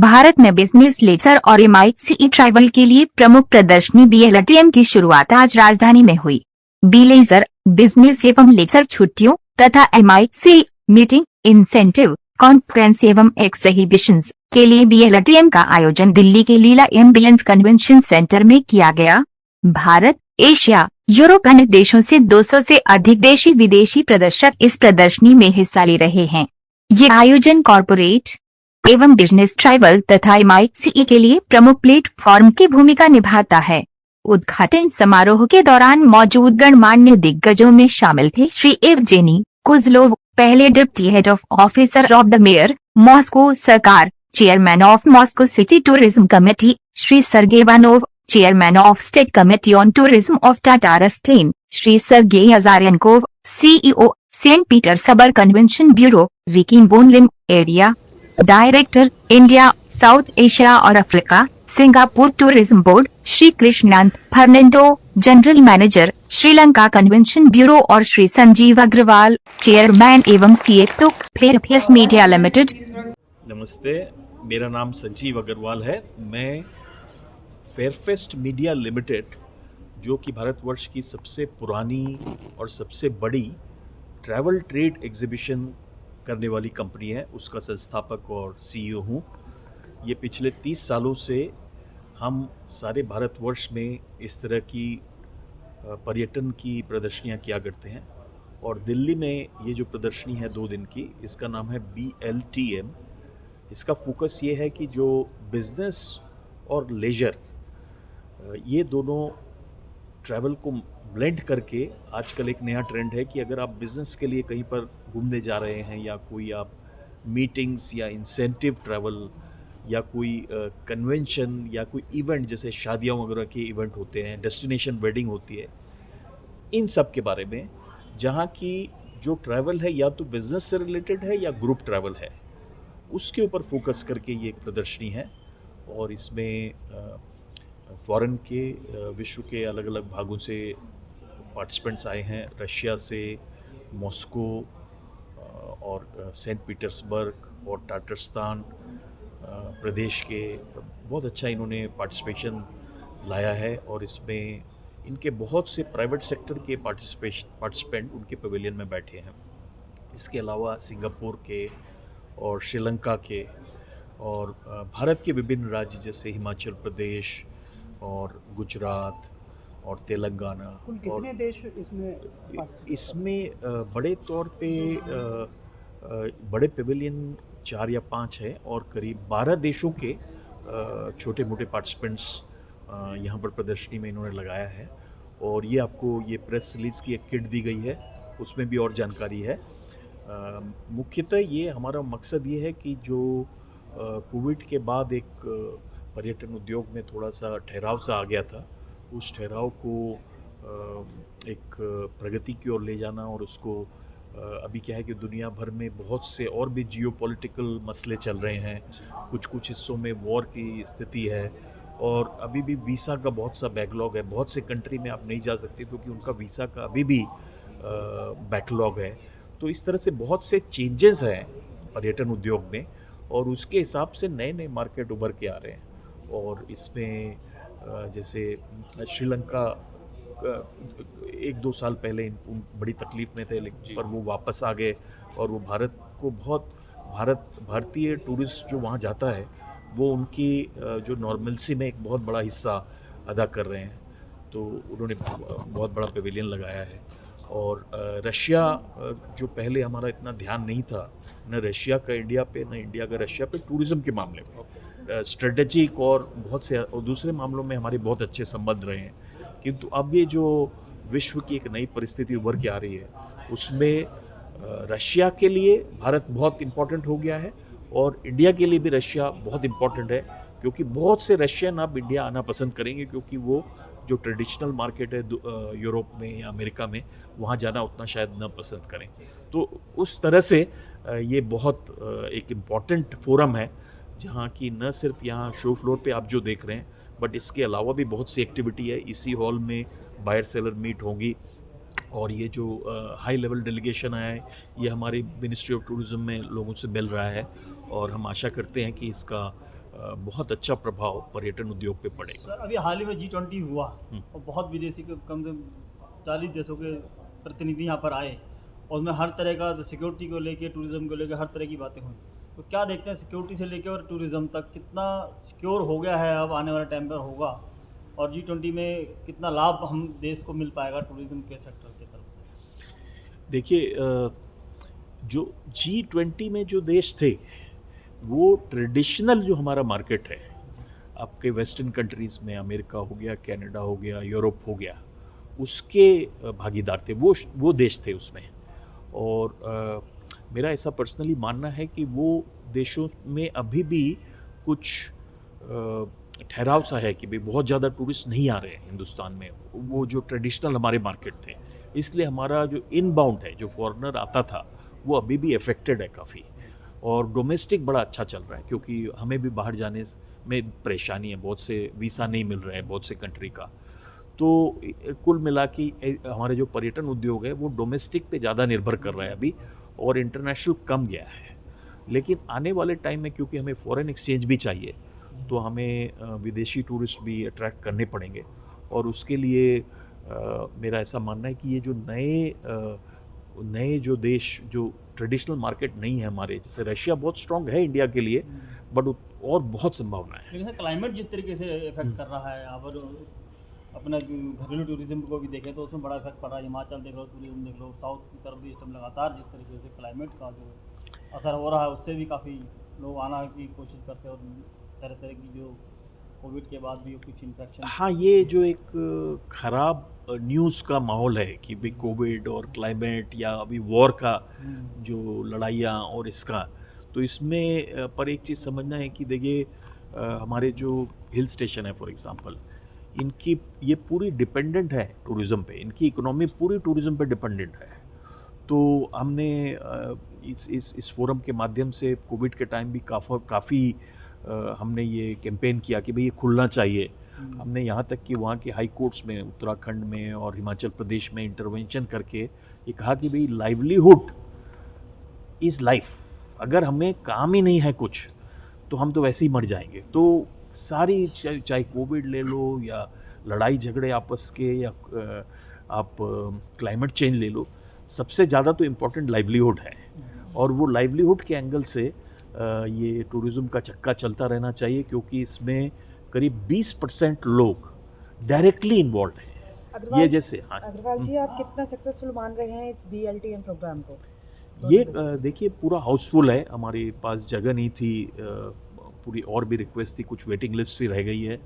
भारत में business lecture और MICE travel के लिए प्रमुख प्रदर्शनी BLTM की शुरुआत आज राजधानी में हुई। लेजर, बिजनेस एवं लेक्चर छुट्टियों तथा MICE मीटिंग, इंसेंटिव, कॉन्फ्रेंस एवं एक्सहिबिशंस के लिए BLTM का आयोजन दिल्ली के लीला एम्बियंस कन्वेंशन सेंटर में किया गया। भारत, एशिया, यूरोप अन्य देशों से 200 से अधिक देशी विदेशी प्रदर्शक इस प्रदर्शनी में हिस्सा ले रहे हैं। ये आयोजन कॉर्पोरेट एवं बिजनेस ट्रैवल तथा MICE के लिए प्रमुख प्लेटफॉर्म की भूमिका निभाता है। उद्घाटन समारोह के दौरान मौजूद गणमान्य दिग्गजों में शामिल थे श्री एवजेनी कुजलोव, पहले deputy head of officer of the mayor, Moscow सरकार, chairman of Moscow city tourism committee, Shri Sergei Ivanov, chairman of state committee on tourism of Tatarstan, Shri Sergei Azarenkov, CEO, Saint Petersburg convention bureau, Ricky Bonlim, area director, India, South Asia और Africa, Singapore tourism board, Shri Krishantha Fernando, general manager, Sri Lanka convention bureau और Shri Sanjeev Agarwal, chairman एवं CEO, Fairface media limited. नमस्ते, मेरा नाम संजीव अग्रवाल है। मैं फेयरफेस्ट media limited, जो कि भारतवर्ष की सबसे पुरानी और सबसे बड़ी ट्रैवल ट्रेड एग्जीबिशन करने वाली कंपनी है, उसका संस्थापक और CEO हूँ। ये पिछले 30 सालों से हम सारे भारतवर्ष में इस तरह की पर्यटन की प्रदर्शनियाँ किया करते हैं और दिल्ली में ये जो प्रदर्शनी है 2 दिन की, इसका नाम है BLTM। इसका फोकस ये है कि जो बिज़नेस और लेजर, ये दोनों ट्रैवल को ब्लेंड करके आजकल एक नया ट्रेंड है कि अगर आप बिज़नेस के लिए कहीं पर घूमने जा रहे हैं या कोई आप मीटिंग्स या इंसेंटिव ट्रैवल या कोई कन्वेंशन या कोई इवेंट जैसे शादियाँ वगैरह के इवेंट होते हैं, डेस्टिनेशन वेडिंग होती है, इन सब के बारे में, जहाँ की जो ट्रैवल है या तो बिज़नेस से रिलेटेड है या ग्रुप ट्रैवल है, उसके ऊपर फोकस करके ये एक प्रदर्शनी है। और इसमें फॉरेन के विश्व के अलग अलग भागों से पार्टिसिपेंट्स आए हैं, रशिया से, मॉस्को और सेंट पीटर्सबर्ग और टाटरस्तान प्रदेश के। बहुत अच्छा इन्होंने पार्टिसिपेशन लाया है और इसमें इनके बहुत से प्राइवेट सेक्टर के पार्टिसिपेंट उनके पवेलियन में बैठे हैं। इसके अलावा सिंगापुर के और श्रीलंका के और भारत के विभिन्न राज्य जैसे हिमाचल प्रदेश और गुजरात और तेलंगाना। कुल कितने देश इसमें बड़े तौर पे बड़े पेविलियन 4 या 5 है और करीब 12 देशों के छोटे मोटे पार्टिसिपेंट्स यहाँ पर प्रदर्शनी में इन्होंने लगाया है। और ये आपको ये प्रेस रिलीज़ की एक किट दी गई है, उसमें भी और जानकारी है। मुख्यतः ये हमारा मकसद ये है कि जो कोविड के बाद एक पर्यटन उद्योग में थोड़ा सा ठहराव सा आ गया था, उस ठहराव को एक प्रगति की ओर ले जाना। और उसको अभी क्या है कि दुनिया भर में बहुत से और भी जियोपॉलिटिकल मसले चल रहे हैं, कुछ हिस्सों में वॉर की स्थिति है और अभी भी वीज़ा का बहुत सा बैकलॉग है। बहुत से कंट्री में आप नहीं जा सकते क्योंकि उनका वीज़ा का अभी भी बैकलॉग है। तो इस तरह से बहुत से चेंजेस हैं पर्यटन उद्योग में और उसके हिसाब से नए नए मार्केट उभर के आ रहे हैं। और इसमें जैसे श्रीलंका 1-2 साल पहले उन बड़ी तकलीफ़ में थे, लेकिन पर वो वापस आ गए और वो भारत को भारतीय टूरिस्ट जो वहाँ जाता है वो उनकी जो नॉर्मलसी में एक बहुत बड़ा हिस्सा अदा कर रहे हैं। तो उन्होंने बहुत बड़ा पेविलियन लगाया है। और रशिया, जो पहले हमारा इतना ध्यान नहीं था, न रशिया का इंडिया पे न इंडिया का रशिया पे टूरिज़्म के मामले में स्ट्रेटेजिक और बहुत से और दूसरे मामलों में हमारे बहुत अच्छे संबंध रहे हैं। किंतु अब ये जो विश्व की एक नई परिस्थिति उभर के आ रही है, उसमें रशिया के लिए भारत बहुत इम्पोर्टेंट हो गया है और इंडिया के लिए भी रशिया बहुत इम्पोर्टेंट है, क्योंकि बहुत से रशियन अब इंडिया आना पसंद करेंगे, क्योंकि वो जो ट्रेडिशनल मार्केट है यूरोप में या अमेरिका में, वहाँ जाना उतना शायद ना पसंद करें। तो उस तरह से ये बहुत एक इम्पॉर्टेंट फोरम है, जहाँ की न सिर्फ यहाँ शो फ्लोर पे आप जो देख रहे हैं, बट इसके अलावा भी बहुत सी एक्टिविटी है। इसी हॉल में बायर सेलर मीट होंगी और ये जो हाई लेवल डेलीगेशन आया है, ये हमारी मिनिस्ट्री ऑफ टूरिज़्म में लोगों से मिल रहा है और हम आशा करते हैं कि इसका बहुत अच्छा प्रभाव पर्यटन उद्योग पे पड़ेगा। सर अभी हाल ही में G20 हुआ और बहुत विदेशी के कम से कम 40 देशों के प्रतिनिधि यहाँ पर आए और उसमें हर तरह का सिक्योरिटी को लेके, टूरिज्म को लेके हर तरह की बातें हुई। तो क्या देखते हैं सिक्योरिटी से लेके और टूरिज्म तक कितना सिक्योर हो गया है, अब आने वाले टाइम पर होगा, और G20 में कितना लाभ हम देश को मिल पाएगा टूरिज्म के सेक्टर के तरफ से? देखिए, जो G20 में जो देश थे वो ट्रेडिशनल जो हमारा मार्केट है, आपके वेस्टर्न कंट्रीज़ में अमेरिका हो गया, कनाडा हो गया, यूरोप हो गया, उसके भागीदार थे, वो देश थे उसमें। और मेरा ऐसा पर्सनली मानना है कि वो देशों में अभी भी कुछ ठहराव सा है कि भाई बहुत ज़्यादा टूरिस्ट नहीं आ रहे हैं हिंदुस्तान में, वो जो ट्रेडिशनल हमारे मार्केट थे। इसलिए हमारा जो इनबाउंड है, जो फॉरेनर आता था, वो अभी भी अफेक्टेड है काफ़ी। और डोमेस्टिक बड़ा अच्छा चल रहा है क्योंकि हमें भी बाहर जाने में परेशानी है, बहुत से वीज़ा नहीं मिल रहे हैं बहुत से कंट्री का। तो कुल मिला के हमारे जो पर्यटन उद्योग है वो डोमेस्टिक पे ज़्यादा निर्भर कर रहा है अभी, और इंटरनेशनल कम गया है। लेकिन आने वाले टाइम में क्योंकि हमें फॉरेन एक्सचेंज भी चाहिए, तो हमें विदेशी टूरिस्ट भी अट्रैक्ट करने पड़ेंगे। और उसके लिए मेरा ऐसा मानना है कि ये जो नए जो देश जो ट्रेडिशनल मार्केट नहीं है हमारे, जैसे रशिया बहुत स्ट्रांग है इंडिया के लिए, बट और बहुत संभावना है। लेकिन क्लाइमेट जिस तरीके से इफेक्ट कर रहा है, अब अपना घरेलू टूरिज्म को भी देखें तो उसमें बड़ा इफेक्ट पड़ रहा है। हिमाचल देख लो, टूरिज्म देख लो, साउथ की तरफ भी इस टाइम लगातार जिस तरीके से क्लाइमेट का जो असर हो रहा है, उससे भी काफ़ी लोग आना की कोशिश करते हैं, और तरह तरह की जो कोविड के बाद भी कुछ इन्फेक्शन। हाँ, ये जो एक ख़राब न्यूज़ का माहौल है कि भाई कोविड और क्लाइमेट या अभी वॉर का जो लड़ाइयाँ और इसका, तो इसमें पर एक चीज़ समझना है कि देखिए, हमारे जो हिल स्टेशन है फॉर एग्जांपल, इनकी ये पूरी डिपेंडेंट है टूरिज़्म पे, इनकी इकोनॉमी पूरी टूरिज़्म पे डिपेंडेंट है। तो हमने इस फोरम के माध्यम से कोविड के टाइम भी काफ़ी हमने ये कैंपेन किया कि भाई ये खुलना चाहिए। हमने यहाँ तक कि वहाँ के हाई कोर्ट्स में, उत्तराखंड में और हिमाचल प्रदेश में इंटरवेंशन करके ये कहा कि भाई लाइवलीहुड इज़ लाइफ, अगर हमें काम ही नहीं है कुछ तो हम तो वैसे ही मर जाएंगे। तो सारी चाहे कोविड ले लो या लड़ाई झगड़े आपस के, या आप क्लाइमेट चेंज ले लो, सबसे ज़्यादा तो इम्पोर्टेंट लाइवलीहुड है। और वो लाइवलीहुड के एंगल से ये टूरिज़्म का चक्का चलता रहना चाहिए, क्योंकि इसमें करीब 20% लोग डायरेक्टली इन्वॉल्व हैं। ये जैसे अग्रवाल जी, आप कितना सक्सेसफुल मान रहे हैं इस BLTM प्रोग्राम को? ये देखिए, पूरा हाउसफुल है, हमारे पास जगह नहीं थी, पूरी और भी रिक्वेस्ट थी, कुछ वेटिंग लिस्ट सी रह गई है,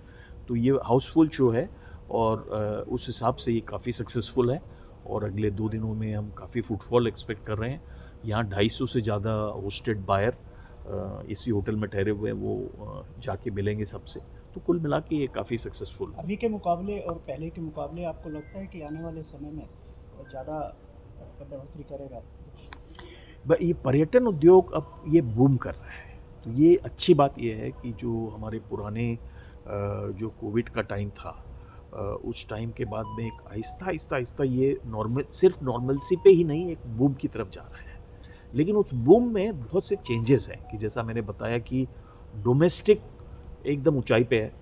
तो ये हाउसफुल शो है और उस हिसाब से ये काफ़ी सक्सेसफुल है। और अगले 2 दिनों में हम काफ़ी फुटफॉल एक्सपेक्ट कर रहे हैं। यहाँ 250 से ज़्यादा होस्टेड बायर इसी होटल में ठहरे हुए हैं, वो जाके मिलेंगे सबसे। तो कुल मिला के ये काफ़ी सक्सेसफुल है। अभी के मुकाबले और पहले के मुकाबले आपको लगता है कि आने वाले समय में ज़्यादा बढ़ोतरी करेगा? ये पर्यटन उद्योग अब ये बूम कर रहा है, तो ये अच्छी बात ये है कि जो हमारे पुराने जो कोविड का टाइम था, उस टाइम के बाद में एक आहिस्ता ये सिर्फ नॉर्मलसी पे ही नहीं, एक बूम की तरफ जा रहा है। लेकिन उस बूम में बहुत से चेंजेस हैं कि जैसा मैंने बताया कि डोमेस्टिक एकदम ऊंचाई पे है,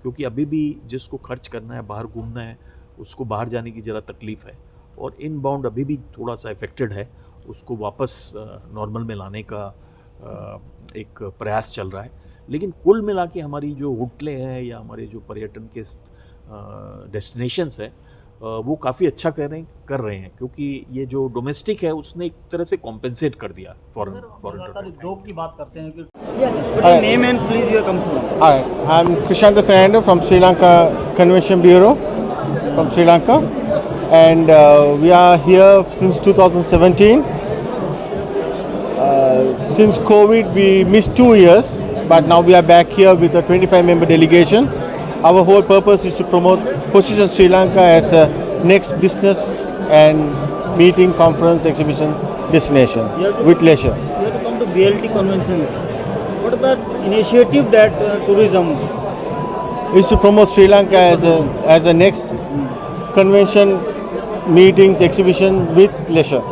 क्योंकि अभी भी जिसको खर्च करना है, बाहर घूमना है, उसको बाहर जाने की ज़रा तकलीफ़ है। और इनबाउंड अभी भी थोड़ा सा इफेक्टेड है, उसको वापस नॉर्मल में लाने का एक प्रयास चल रहा है। लेकिन कुल मिला के हमारी जो होटलें हैं या हमारे जो पर्यटन के डेस्टिनेशंस हैं, वो काफ़ी अच्छा कर रहे हैं, क्योंकि ये जो डोमेस्टिक है उसने एक तरह से कॉम्पेंसेट कर दिया फॉरेन उद्योग की बात करते हैं कि name and please your company. I am Krishan Fernando from Sri Lanka convention bureau from Sri Lanka, and we are here since 2017. Since COVID we missed 2 years, but now we are back here with a 25-member delegation. Our whole purpose is to promote, position Sri Lanka as a next business and meeting, conference, exhibition destination with leisure. You have to come to BLT convention. What is the initiative that tourism is to promote Sri Lanka as a next convention, meetings, exhibition with leisure.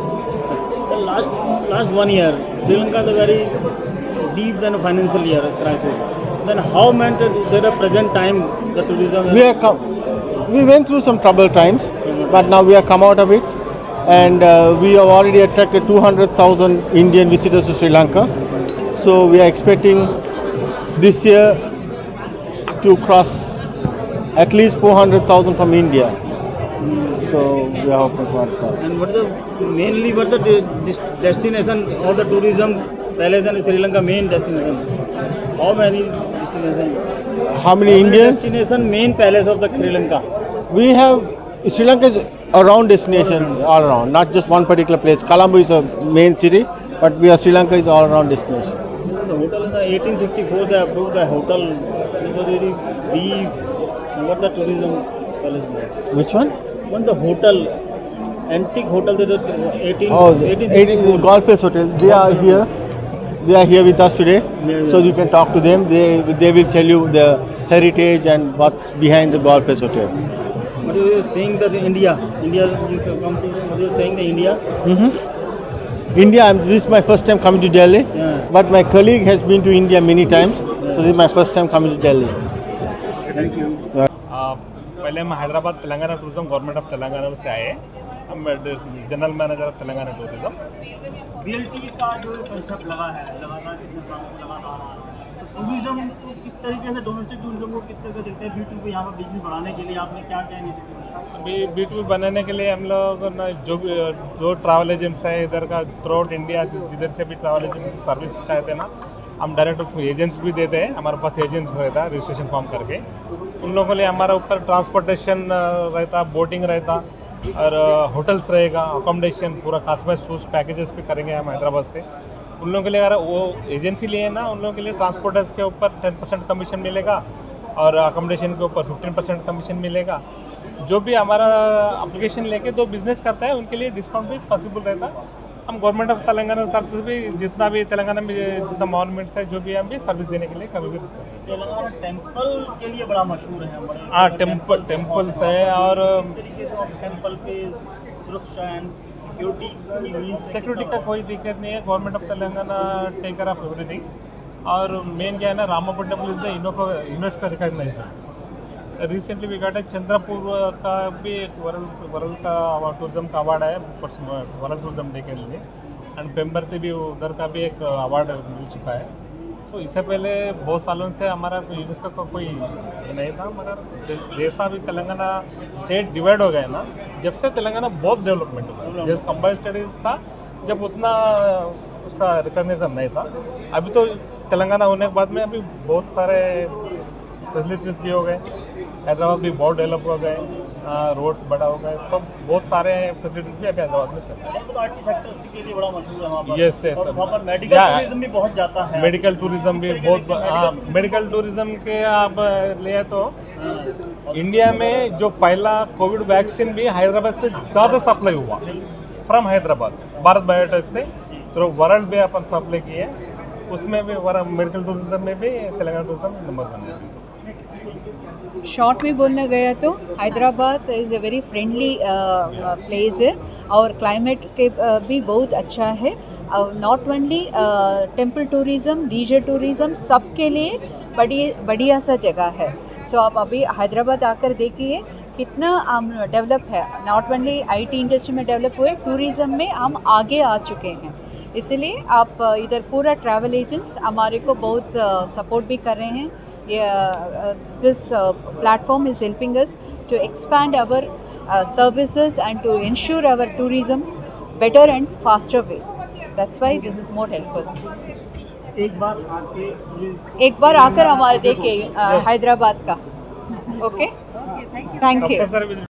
The last 1 year, Sri Lanka is a very deep and financial year crisis. Then how meant there are present time the tourism? We went through some troubled times, but now we have come out of it, and we have already attracted 200,000 Indian visitors to Sri Lanka. So we are expecting this year to cross at least 400,000 from India. So we are hoping for 1,000. And what is the destination of the tourism palace in Sri Lanka main destination? How many destinations? How many Indians? Destination main palace of the Sri Lanka. We have Sri Lanka is a round destination all around, not just one particular place. Colombo is a main city, but Sri Lanka is all around destination. The hotel in the 1864 they approved the hotel. It was very big. What the tourism palace? Which one? One the hotel, antique hotel. That 1864 Golf Face Hotel. They are here. They are here with us today, so you can talk to them. They will tell you the heritage and what's behind the Golf Face Hotel. What are you saying that India you come to? What are you saying the India? India, this is my first time coming to Delhi, but my colleague has been to India many times, so this is my first time coming to Delhi. Thank you. पहले हम Hyderabad Telangana tourism government of Telangana से आए। हम general manager of Telangana tourism. BLT का जो concept लगा है लगातार कितने साल से लगातार आ रहा है, तो टूरिज्म को किस तरीके से डोमेस्टिक टूरिज्म को किस तरह से देखते हैं? B2B यहाँ पर बिजनेस बढ़ाने के लिए आपने क्या क्या इनिशिएटिव? अभी B2B बनाने के लिए हम लोग ना जो ट्रैवल एजेंट्स है इधर का थ्रू आउट इंडिया, जिधर से भी ट्रैवल एजेंट्स सर्विस चाहते हैं ना, हम डायरेक्ट उसको एजेंट्स भी देते हैं। हमारे पास एजेंट्स रहता है रजिस्ट्रेशन फॉर्म करके, उन लोगों के लिए हमारा ऊपर ट्रांसपोर्टेशन रहता, बोटिंग रहता और होटल्स रहेगा, अकोमोडेशन पूरा कस्टमाइज्ड टूर्स पैकेजेस भी करेंगे हम हैदराबाद से। उन लोगों के लिए अगर वो एजेंसी लिए ना, उन लोगों के लिए ट्रांसपोर्टर्स के ऊपर 10% कमीशन मिलेगा और अकोमोडेशन के ऊपर 15% कमीशन मिलेगा। जो भी हमारा एप्लीकेशन लेके जो बिजनेस करता है उनके लिए डिस्काउंट भी पॉसिबल रहता है। हम गवर्नमेंट ऑफ तेलंगाना तरफ से भी जितना भी तेलंगाना में जितना मॉन्यूमेंट्स है जो भी हम भी सर्विस देने के लिए कभी भी तेलंगाना टेम्पल के लिए बड़ा मशहूर है। हाँ, टेम्पल्स है और इस तरीके से टेम्पल पे सुरक्षा एंड सिक्योरिटी का कोई दिक्कत नहीं है। Government of Telangana take care of everything. और मेन क्या है ना, Ramapur temple is UNESCO recognized. Recently we got Chandrapur का भी एक वर्ल्ड का टूरिज्म का अवार्ड है वर्ल्ड टूरिज्म डे के लिए, एंड पेम्बरती भी उधर का भी एक अवार्ड मिल चुका है। सो इससे पहले बहुत सालों से हमारा यूनेस्को का कोई नहीं था, मगर जैसा भी तेलंगाना स्टेट डिवाइड हो गया ना, जब से तेलंगाना बहुत डेवलपमेंट हुआ। जैसे कंबाइंड स्टडीज था जब उतना उसका रिकॉग्निशन नहीं था। अभी तो तेलंगाना होने के बाद में अभी बहुत सारे फैसिलिटीज भी हो गए, हैदराबाद भी बहुत डेवलप हो गए, रोड्स बड़ा हो गए, सब बहुत सारे फैसिलिटीज भी अभी हैदराबाद में चल रहे हैं। तो आईटी सेक्टर के लिए बड़ा मशहूर है वहाँ पर। यस और वहाँ पर मेडिकल टूरिज्म भी बहुत जाता है। मेडिकल टूरिज्म भी बहुत, मेडिकल टूरिज्म के आप ले तो इंडिया में जो पहला कोविड वैक्सीन भी हैदराबाद से ज़्यादा सप्लाई हुआ फ्रॉम हैदराबाद, भारत बायोटेक से। तो वर्ल्ड में अपन सप्लाई किए, उसमें भी मेडिकल टूरिज्म में भी तेलंगाना टूरिज्म नंबर 1 है। शॉर्ट में बोलना गया तो Hyderabad is a very friendly place है और क्लाइमेट के भी बहुत अच्छा है। Not only temple tourism, leisure tourism, सब के लिए बढ़िया सा जगह है। सो आप अभी हैदराबाद आकर देखिए कितना हम डेवलप है। नॉट ओनली आईटी इंडस्ट्री में डेवलप हुए, टूरिज़म में हम आगे आ चुके हैं। इसलिए आप इधर पूरा ट्रैवल एजेंट्स हमारे को बहुत सपोर्ट भी कर रहे हैं। This platform is helping us to expand our services and to ensure our tourism better and faster way. That's why this is more helpful. एक बार आकर हमारे देखिए हैदराबाद का। Okay, thank you.